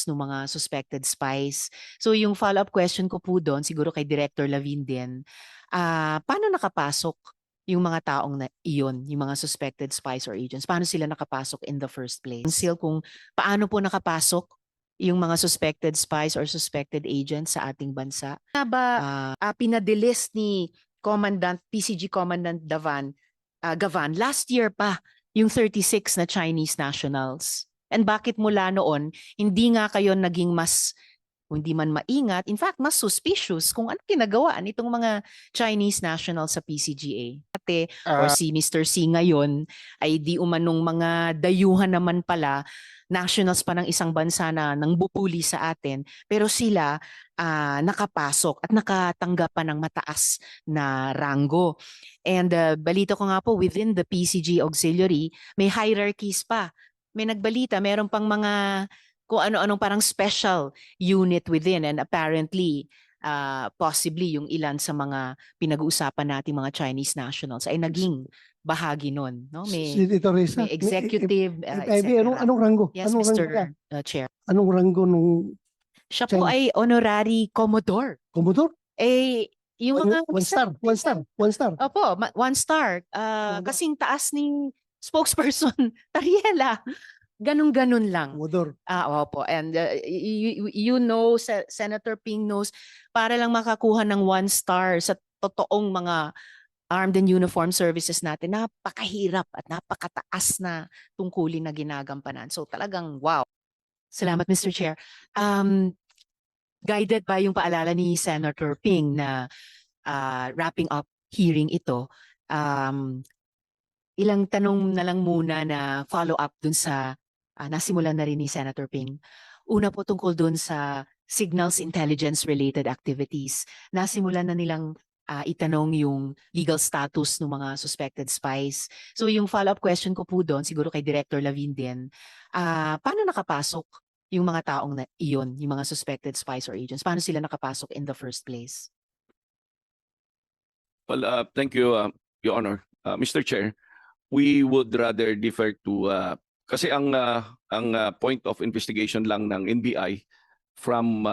ng mga suspected spies. So yung follow-up question ko po doon, siguro kay Director Lavin din, paano nakapasok yung mga taong na iyon, yung mga suspected spies or agents? Paano sila nakapasok in the first place? Kung paano po nakapasok yung mga suspected spies or suspected agents sa ating bansa? Pinadelist ni PCG Commandant Gavan last year pa yung 36 na Chinese nationals. And bakit mula noon, hindi nga kayo naging mas, hindi man maingat, in fact, mas suspicious kung ano ginagawa nitong mga Chinese nationals sa PCGA. Or si Mr. C ngayon ay di umanong mga dayuhan naman pala, nationals pa ng isang bansa na nang bubuli sa atin, pero sila nakapasok at nakatanggap pa ng mataas na ranggo. And balita ko nga po, within the PCG Auxiliary, may hierarchies pa. May nagbalita, meron pang mga kung ano-anong parang special unit within, and apparently, possibly yung ilan sa mga pinag-uusapan nating mga Chinese nationals ay naging bahagi nun. No? Senator Risa, May executive, anong ranggo? Yes, Anong ranggo Mr. niya? Chair. Anong ranggo nung Siya po ay honorary commodore. Commodore? Yung mga One star. Opo, one star. Kasing taas ni spokesperson Tariela. Ganun-ganun lang. Commodore. Opo. And you know, Senator Ping knows, para lang makakuha ng one star sa totoong mga armed and uniformed services natin, napakahirap at napakataas na tungkulin na ginagampanan. So talagang wow. Salamat, Mr. Chair. Guided by yung paalala ni Senator Ping na wrapping up hearing ito, ilang tanong na lang muna na follow up dun sa nasimulan na rin ni Senator Ping. Una po tungkol dun sa signals intelligence related activities. Nasimulan na nilang itanong yung legal status ng mga suspected spies. So yung follow-up question ko po doon, siguro kay Director Lavin din, paano nakapasok yung mga taong na iyon, yung mga suspected spies or agents? Paano sila nakapasok in the first place? Well, thank you, Your Honor. Mr. Chair, we would rather defer to, kasi ang point of investigation lang ng NBI from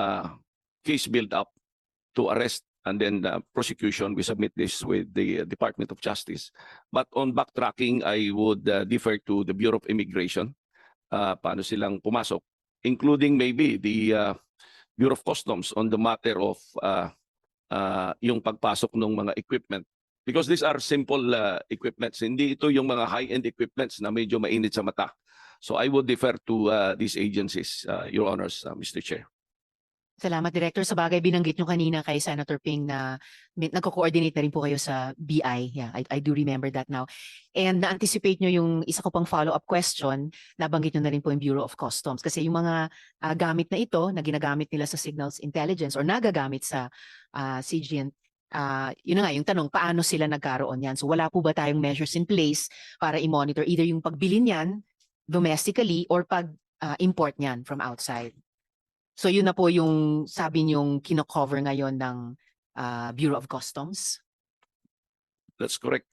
case build-up to arrest and then prosecution, we submit this with the Department of Justice. But on backtracking, I would defer to the Bureau of Immigration, paano silang pumasok, including maybe the Bureau of Customs on the matter of yung pagpasok ng mga equipment. Because these are simple equipments. Hindi ito yung mga high-end equipments na medyo mainit sa mata. So I would defer to these agencies, Your Honors, Mr. Chair. Salamat, Director. Sa bagay, binanggit nyo kanina kay Senator Ping na nagko-coordinate na rin po kayo sa BI. Yeah, I do remember that now. And na-anticipate nyo yung isa ko pang follow-up question, nabanggit nyo na rin po yung Bureau of Customs. Kasi yung mga gamit na ito, na ginagamit nila sa signals intelligence or nagagamit sa CGN, yun na nga, yung tanong, paano sila nagkaroon yan? So wala po ba tayong measures in place para i-monitor either yung pagbili niyan domestically or pag-import niyan from outside? So yun na po yung sabi niyong kino-cover ngayon ng Bureau of Customs? That's correct,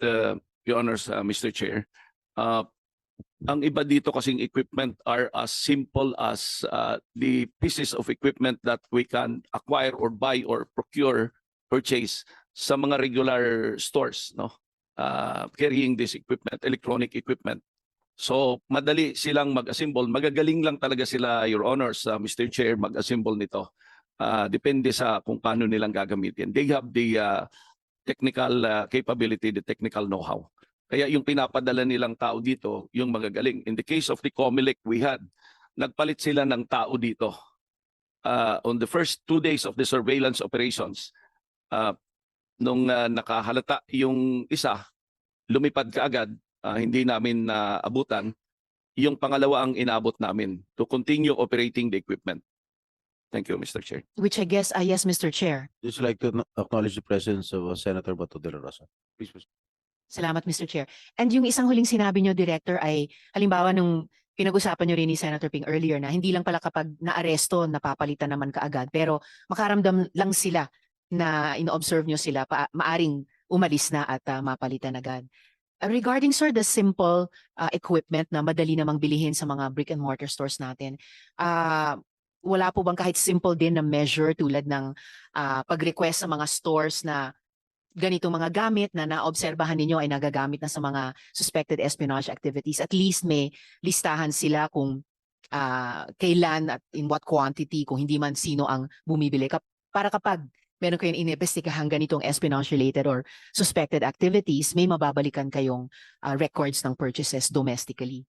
Your Honors, Mr. Chair. Ang iba dito kasing equipment are as simple as the pieces of equipment that we can acquire or buy or purchase sa mga regular stores, no? Carrying this equipment, electronic equipment. So madali silang mag-assemble. Magagaling lang talaga sila, Your Honors, Mr. Chair, mag-assemble nito. Depende sa kung paano nilang gagamitin. They have the technical capability, the technical know-how. Kaya yung pinapadala nilang tao dito, yung magagaling. In the case of the COMELEC we had, nagpalit sila ng tao dito. On the first 2 days of the surveillance operations, nung nakahalata yung isa, lumipad kaagad, hindi namin naabutan. Yung pangalawa ang inabot namin to continue operating the equipment. Thank you, Mr. Chair. Which I guess, yes, Mr. Chair. Just like to acknowledge the presence of Senator Bato de la Rosa. Please proceed. Salamat, Mr. Chair. And yung isang huling sinabi nyo, Director, ay halimbawa nung pinag-usapan nyo rin ni Senator Ping earlier na hindi lang pala kapag naaresto, napapalitan naman kaagad, pero makaramdam lang sila na ino-observe nyo sila, maaring umalis na at mapalitan agad. Regarding, sir, the simple equipment na madali namang bilihin sa mga brick and mortar stores natin, wala po bang kahit simple din na measure tulad ng pag-request sa mga stores na ganitong mga gamit na naobserbahan ninyo ay nagagamit na sa mga suspected espionage activities? At least may listahan sila kung kailan at in what quantity, kung hindi man sino ang bumibili. Para kapag meron kayong inimbestigahan ganitong espionage-related or suspected activities, may mababalikan kayong records ng purchases domestically.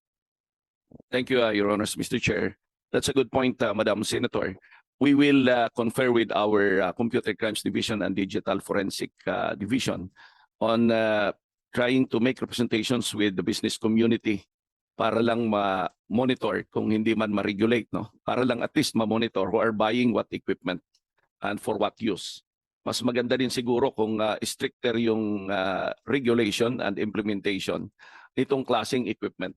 Thank you, Your Honors, Mr. Chair. That's a good point, Madam Senator. We will confer with our Computer Crimes Division and Digital Forensic Division on trying to make representations with the business community para lang ma-monitor kung hindi man ma-regulate, no? Para lang at least ma-monitor who are buying what equipment and for what use. Mas maganda din siguro kung stricter yung regulation and implementation nitong klaseng equipment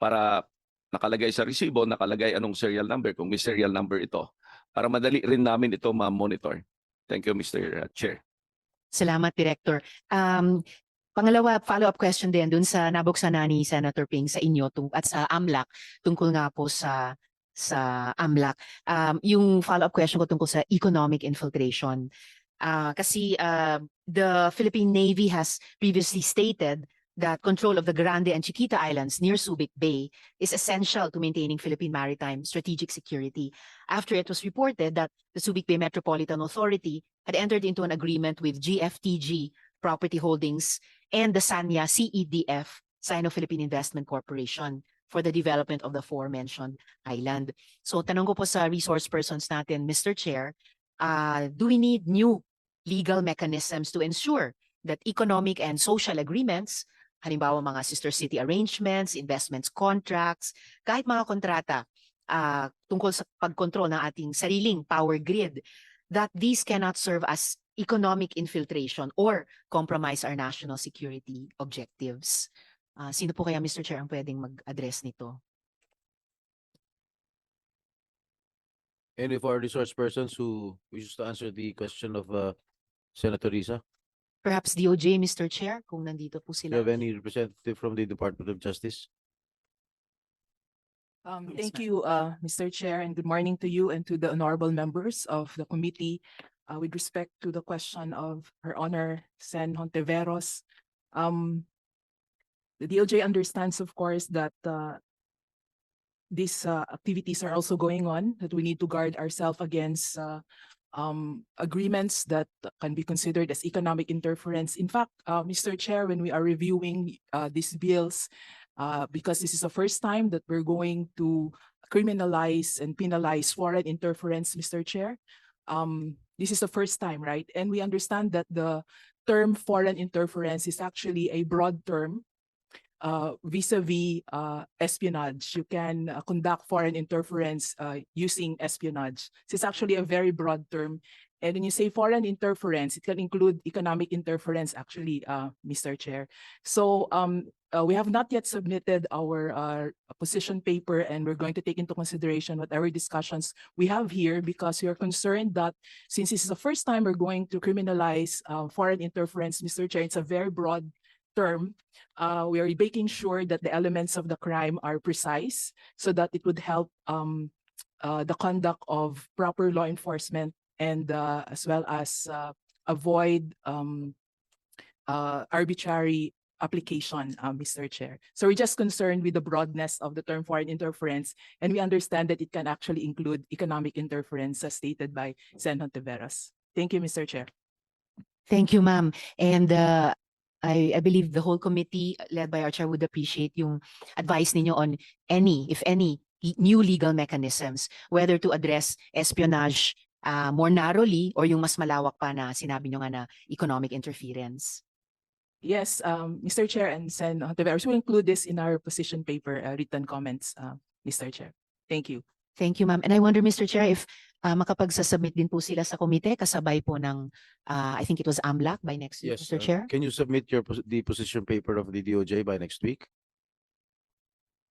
para nakalagay sa resibo, nakalagay anong serial number, kung may serial number ito, para madali rin namin ito ma-monitor. Thank you, Mr. Chair. Salamat, Director. Pangalawa, follow-up question din dun sa nabuksan na ni Senator Ping sa inyo at sa AMLAC tungkol nga po sa AMLAC. Yung follow-up question ko tungkol sa economic infiltration. Kasi the Philippine Navy has previously stated that control of the Grande and Chiquita Islands near Subic Bay is essential to maintaining Philippine maritime strategic security, after it was reported that the Subic Bay Metropolitan Authority had entered into an agreement with GFTG Property Holdings and the SANIA CEDF, Sino-Philippine Investment Corporation, for the development of the aforementioned island. So tanong ko po sa resource persons natin, Mr. Chair, do we need new legal mechanisms to ensure that economic and social agreements, halimbawa mga sister city arrangements, investments contracts, kahit mga kontrata tungkol sa pagkontrol ng ating sariling power grid, that these cannot serve as economic infiltration or compromise our national security objectives? Sino po kaya, Mr. Chair, ang pwedeng mag-address nito? Any of our resource persons who wishes to answer the question of Senator Risa? Perhaps DOJ, Mr. Chair, kung nandito po Do sila. you have any representative from the Department of Justice? Yes, Thank ma'am. you, Mr. Chair, and good morning to you and to the honorable members of the committee. With respect to the question of Her Honor Sen. Hontiveros, the DOJ understands, of course, that these activities are also going on, that we need to guard ourselves against agreements that can be considered as economic interference. In fact, Mr. Chair, when we are reviewing these bills, because this is the first time that we're going to criminalize and penalize foreign interference, Mr. Chair. This is the first time, right? And we understand that the term foreign interference is actually a broad term vis-a-vis espionage. You can conduct foreign interference using espionage. It's actually a very broad term. And when you say foreign interference, it can include economic interference, actually, Mr. Chair. So we have not yet submitted our position paper, and we're going to take into consideration whatever discussions we have here, because we are concerned that since this is the first time we're going to criminalize foreign interference, Mr. Chair, it's a very broad term. We are making sure that the elements of the crime are precise so that it would help the conduct of proper law enforcement, and as well as avoid arbitrary application, Mr. Chair. So we're just concerned with the broadness of the term foreign interference, and we understand that it can actually include economic interference as stated by Sen. Hontiveros. Thank you, Mr. Chair. Thank you, ma'am. And I believe the whole committee led by our chair would appreciate yung advice ninyo on if any, new legal mechanisms, whether to address espionage more narrowly or yung mas malawak pa na sinabi nyo nga na economic interference. Yes, Mr. Chair and Sen. Hontiveros, we'll include this in our position paper, written comments, Mr. Chair. Thank you. Thank you, ma'am. And I wonder, Mr. Chair, if makapagsasubmit din po sila sa komite kasabay po ng, I think it was AMLAC by next week, Yes. Mr. Chair? Can you submit the position paper of the DOJ by next week?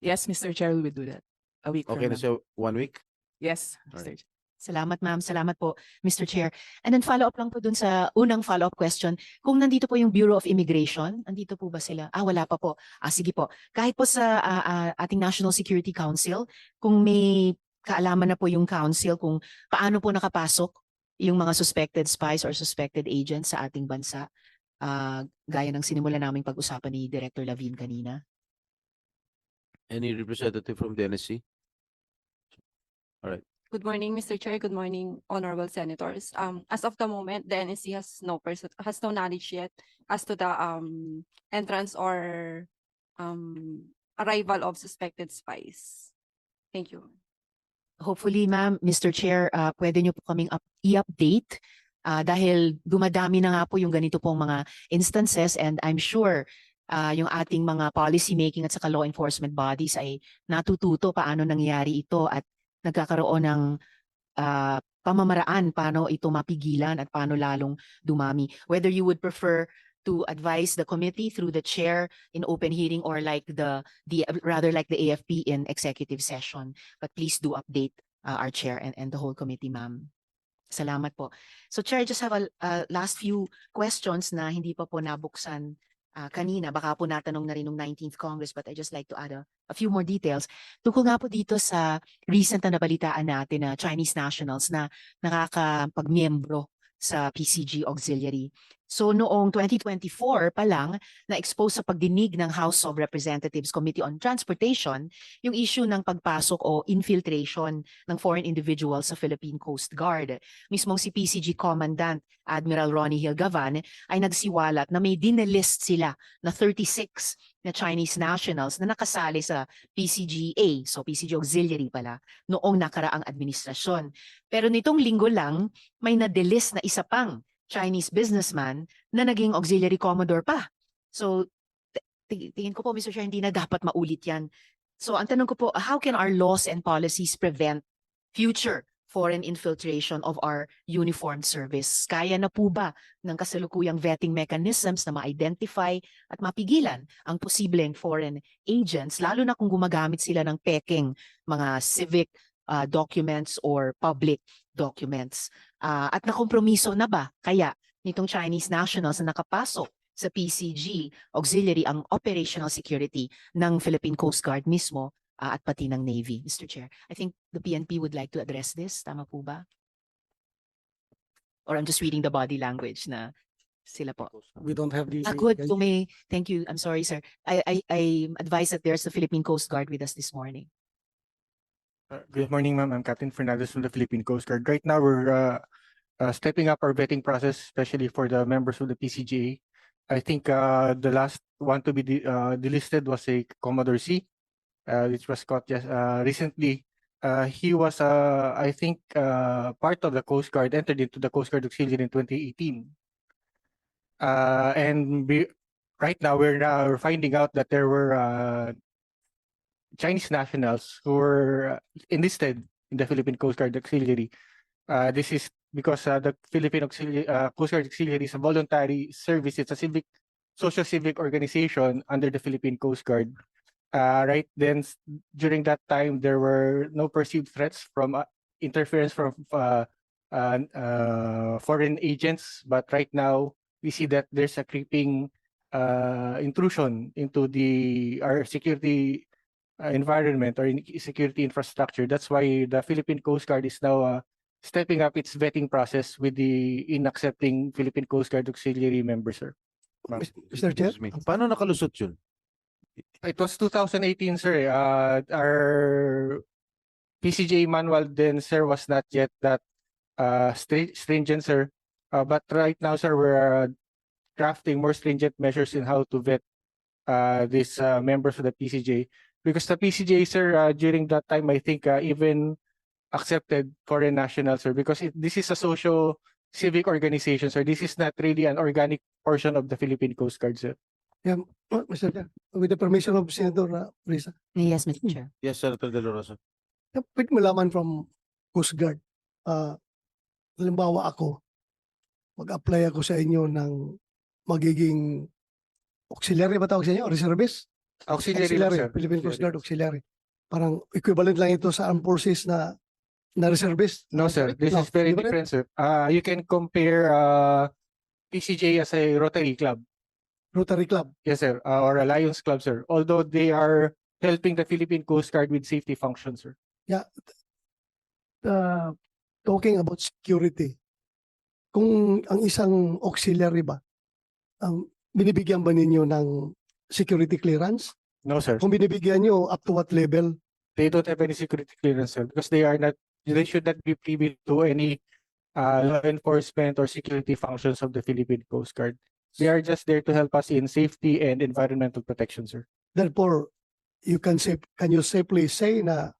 Yes, Mr. Chair, we will do that. A week from Okay, now. so 1 week? Yes, All Mr. right. Chair. Salamat, ma'am. Salamat po, Mr. Chair. And then follow-up lang po dun sa unang follow-up question. Kung nandito po yung Bureau of Immigration, nandito po ba sila? Wala pa po. Sige po. Kahit po sa ating National Security Council, kung may kaalaman na po yung council kung paano po nakapasok yung mga suspected spies or suspected agents sa ating bansa? Gaya ng sinimula naming pag-usapan ni Director Lavin kanina. Any representative from the NSC? Good morning, Mr. Chair. Good morning, honorable senators. As of the moment, the NSC has no knowledge yet as to the entrance or arrival of suspected spies. Thank you. Hopefully, ma'am, Mr. Chair, pwede niyo po kaming i-update dahil dumadami na nga po yung ganito pong mga instances, and I'm sure yung ating mga policy making at saka law enforcement bodies ay natututo paano nangyari ito at nagkakaroon ng pamamaraan paano ito mapigilan at paano lalong dumami. Whether you would prefer to advise the committee through the chair in open hearing or like rather like the AFP in executive session. But please do update our chair and the whole committee, ma'am. Salamat po. So Chair, I just have a last few questions na hindi pa po nabuksan kanina. Baka po natanong na rin ng 19th Congress, but I just like to add a few more details. Tungkol nga po dito sa recent na nabalitaan natin na Chinese nationals na nakakapagmiyembro sa PCG Auxiliary. So noong 2024 pa lang, na-expose sa pagdinig ng House of Representatives Committee on Transportation yung issue ng pagpasok o infiltration ng foreign individuals sa Philippine Coast Guard. Mismong si PCG Commandant Admiral Ronnie Hilgavan ay nagsiwalat na may dinelist sila na 36 na Chinese nationals na nakasali sa PCGA, so PCG Auxiliary pala, noong nakaraang administrasyon. Pero nitong linggo lang, may na-delist na isa pang Chinese businessman na naging auxiliary commodore pa. So, tingin ko po, Mr. Chair, hindi na dapat maulit yan. So, ang tanong ko po, how can our laws and policies prevent future foreign infiltration of our uniformed service? Kaya na po ba ng kasalukuyang vetting mechanisms na ma-identify at mapigilan ang posibleng foreign agents, lalo na kung gumagamit sila ng peking mga civic documents or public documents? At nakompromiso na ba kaya nitong Chinese nationals na nakapasok sa PCG Auxiliary ang operational security ng Philippine Coast Guard mismo at pati ng Navy, Mr. Chair? I think the PNP would like to address this. Tama po ba? Or I'm just reading the body language na sila po. We don't have the. Good. Thank you. I'm sorry, sir. I advise that there's the Philippine Coast Guard with us this morning. Good morning, ma'am. I'm Captain Fernandez from the Philippine Coast Guard. Right now, we're stepping up our vetting process, especially for the members of the PCGA. I think the last one to be delisted was a Commodore C, which was caught just recently. He was, I think, part of the Coast Guard, entered into the Coast Guard Auxiliary in 2018. Right now, we're finding out that there were Chinese nationals who were enlisted in the Philippine Coast Guard Auxiliary. This is because the Philippine Coast Guard Auxiliary is a voluntary service. It's a social civic organization under the Philippine Coast Guard. Right then, during that time, there were no perceived threats from interference from foreign agents. But right now, we see that there's a creeping intrusion into our security environment or security infrastructure. That's why the Philippine Coast Guard is now stepping up its vetting process in accepting Philippine Coast Guard Auxiliary members, sir. Mr. Chair, Excuse me. Paano nakalusot yun? It was 2018, sir. Our PCGA manual then, sir, was not yet that stringent, sir. But right now, sir, we're crafting more stringent measures in how to vet these members of the PCGA. Because the PCGA, sir, during that time, I think even accepted foreign nationals, sir, because this is a social civic organization, sir. This is not really an organic portion of the Philippine Coast Guard, sir. Mr. Chair, with the permission of Senator Risa, Yes, Mr. Chair. Yes, Senator De La Rosa. pwede malaman from Coast Guard, halimbawa ako, mag-apply ako sa inyo ng magiging auxiliary ba tawag sa inyo? Reservist? Auxiliary, lang, sir. Philippine Coast Guard Auxiliary. Parang equivalent lang ito sa armed forces na reservist. No, sir. This No, is very different? different, sir. You can compare PCJ as a Rotary Club. Rotary Club. Yes, sir. Or a Lions Club, sir. Although they are helping the Philippine Coast Guard with safety functions, sir. talking about security, kung ang isang auxiliary ba, binibigyan ba ninyo ng security clearance? No, sir. Kung binibigyan nyo, up to what level? They don't have any security clearance, sir, because they should not be privy to any law enforcement or security functions of the Philippine Coast Guard. They are just there to help us in safety and environmental protection, sir. Therefore, can you safely say na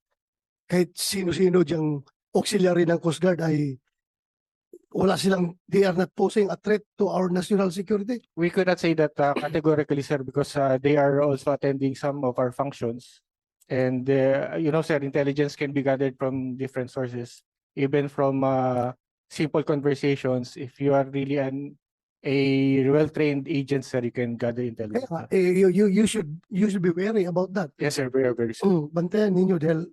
kahit sino-sino diyang auxiliary ng Coast Guard ay they are not posing a threat to our national security? We could not say that categorically, sir, because they are also attending some of our functions. And, sir, intelligence can be gathered from different sources, even from simple conversations. If you are really a well-trained agent, sir, you can gather intelligence. Kaya, you should be wary about that. Yes, sir, very, very sir. Bantayan ninyo dahil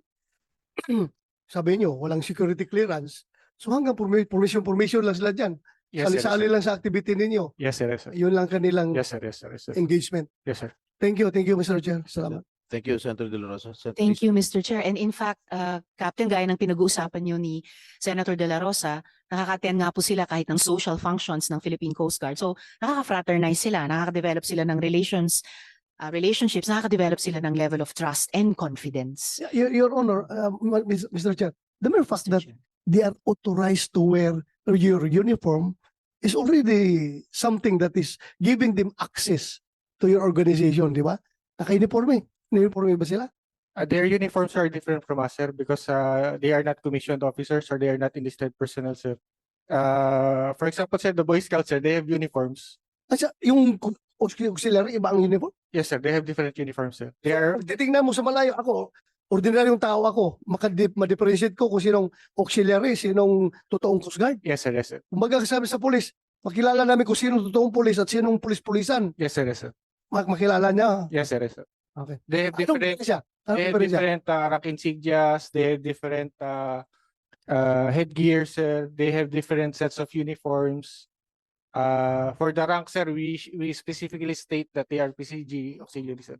sabi nyo, walang security clearance. So hanggang formation lang sila dyan. Yes, sir, yes, Sali-sali sir. lang sa activity ninyo. Yes, sir, yes, sir. Yun lang kanilang Yes, sir, yes, sir, yes, sir. engagement. Yes, sir. Thank you, Mr. Chair. Salamat. Thank you, Senator De La Rosa. Thank you, Mr. Chair. And in fact, Captain, gaya ng pinag-uusapan niyo ni Senator De La Rosa, nakaka-attend nga po sila kahit ng social functions ng Philippine Coast Guard. So, nakaka-fraternize sila, nakaka-develop sila ng relationships, nakaka-develop sila ng level of trust and confidence. Your Honor, Mr. Chair, the mere fact Mr. that Chair. they are authorized to wear your uniform is already something that is giving them access to your organization, di ba? Naka-uniforme. Uniforme ba sila? Their uniforms are different from us, sir, because they are not commissioned officers or they are not enlisted personnel, sir. For example, sir, the Boy Scouts, sir, they have uniforms. Kasi yung auxiliary, iba ang uniform? Yes, sir, they have different uniforms, sir. They are, Pag titingnan mo sa malayo, ako, ordinaryong tao ako, ma-differentiate ko kung sinong auxiliary, sinong totoong Coast Guard. yes, sir, yes, sir. Kumbaga sabi sa pulis, makilala namin kung sinong totoong pulis at sinong pulis-pulisan. Yes, sir, yes, sir. Makilala niya. Yes, sir, yes, sir. Okay. They have Anong different, diferensya? Anong they have diferensya? different rank insignias, they have different headgear, sir. They have different sets of uniforms. For the rank, sir, we specifically state that they are PCG auxiliary, sir.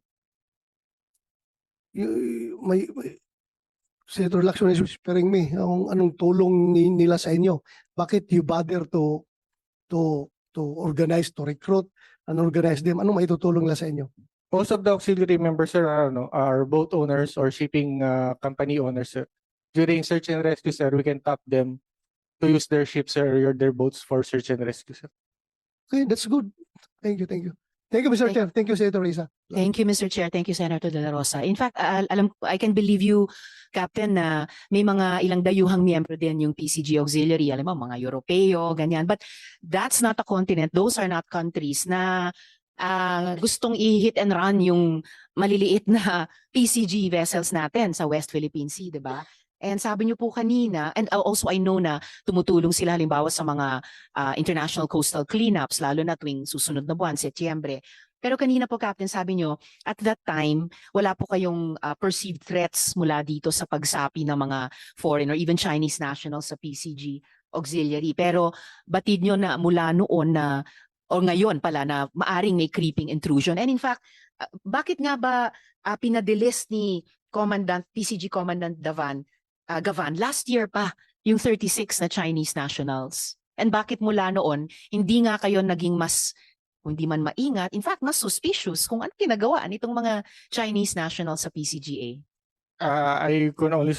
May Senator Lacson is whispering me anong tulong nila sa inyo. Bakit you bother to organize, to recruit, and organize them? Anong maitutulong nila sa inyo? Most of the auxiliary members, sir, are boat owners or shipping company owners, sir. During search and rescue, sir, we can tap them to use their ships or their boats for search and rescue, sir. Okay, that's good. Thank you, thank you. Thank you, Mr. Chair. Thank you, Senator Risa. Thank you, Mr. Chair. Thank you, Senator De La Rosa. In fact, I can believe you, Captain, na may mga ilang dayuhang miyembro din yung PCG Auxiliary. Alam mo, mga Europeo, ganyan. But that's not a continent. Those are not countries na gustong i-hit and run yung maliliit na PCG vessels natin sa West Philippine Sea, di ba? And sabi niyo po kanina, and also I know na tumutulong sila halimbawa sa mga international coastal cleanups, lalo na tuwing susunod na buwan, Setyembre. Pero kanina po, Captain, sabi niyo, at that time, wala po kayong perceived threats mula dito sa pagsapi ng mga foreign or even Chinese nationals sa PCG Auxiliary. Pero batid niyo na mula noon na, o ngayon pala, na maaring may creeping intrusion. And in fact, bakit nga ba pinadelis ni PCG Commandant Gavan last year pa yung 36 na Chinese nationals? And bakit mula noon hindi nga kayo naging mas, hindi man maingat, in fact mas suspicious kung ano ginagawa nitong mga Chinese nationals sa PCGA? I can only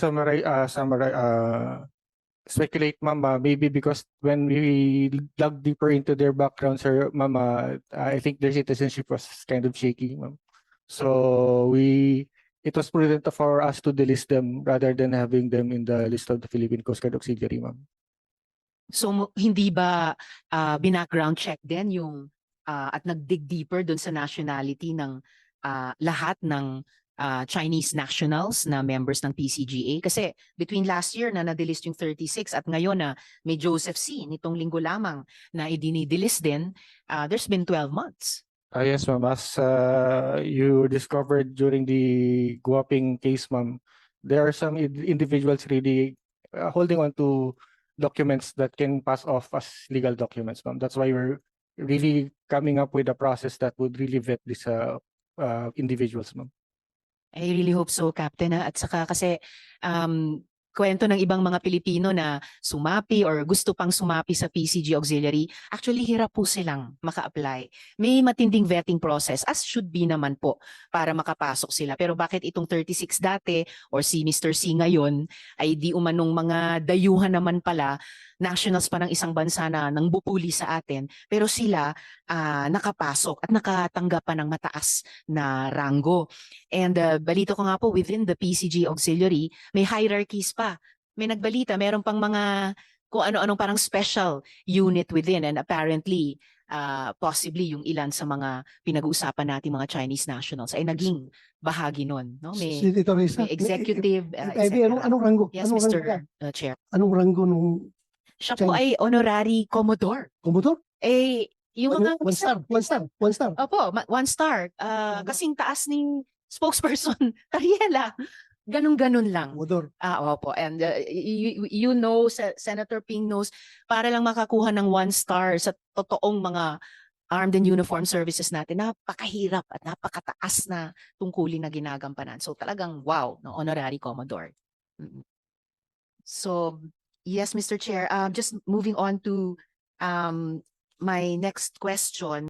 speculate, ma'am, maybe because when we dug deeper into their background, sir, ma'am, I think their citizenship was kind of shaky, ma'am. So it was prudent for us to delist them rather than having them in the list of the Philippine Coast Guard Auxiliary, ma'am. So hindi ba binackground check din yung at nag-dig deeper dun sa nationality ng lahat ng Chinese nationals na members ng PCGA? Kasi between last year na na-delist yung 36 at ngayon na may Joseph C. nitong linggo lamang na idinidelist din, there's been 12 months. Yes, ma'am. As you discovered during the Guaping case, ma'am, there are some individuals really holding on to documents that can pass off as legal documents, ma'am. That's why we're really coming up with a process that would really vet these individuals, ma'am. I really hope so, Captain. At saka kasi kwento ng ibang mga Pilipino na sumapi or gusto pang sumapi sa PCG Auxiliary, actually hirap po silang maka-apply. May matinding vetting process, as should be naman po, para makapasok sila. Pero bakit itong 36 dati or si Mr. C ngayon ay di umanong mga dayuhan naman pala, nationals pa ng isang bansa na nang bupuli sa atin, pero sila nakapasok at nakatanggap pa ng mataas na ranggo. And balito ko nga po, within the PCG Auxiliary, may hierarchies pa. May nagbalita, meron pang mga kung ano-anong parang special unit within, and apparently, possibly yung ilan sa mga pinag-uusapan natin mga Chinese nationals ay naging bahagi nun. No? Senator Risa, May executive, anong ranggo? Yes, Anong Mr. ranggo yan? Chair. Anong ranggo nung Siya po ay honorary commodore. Commodore? Eh, yung mga... One star. Opo, 1 star. Kasing taas ng spokesperson, Ariela. Ganun-ganun lang. Commodore. Opo. And you know, Senator Ping knows, para lang makakuha ng 1 star sa totoong mga armed and uniformed services natin, napakahirap at napakataas na tungkulin na ginagampanan. So talagang wow, no, honorary commodore. So, yes, Mr. Chair, just moving on to my next question.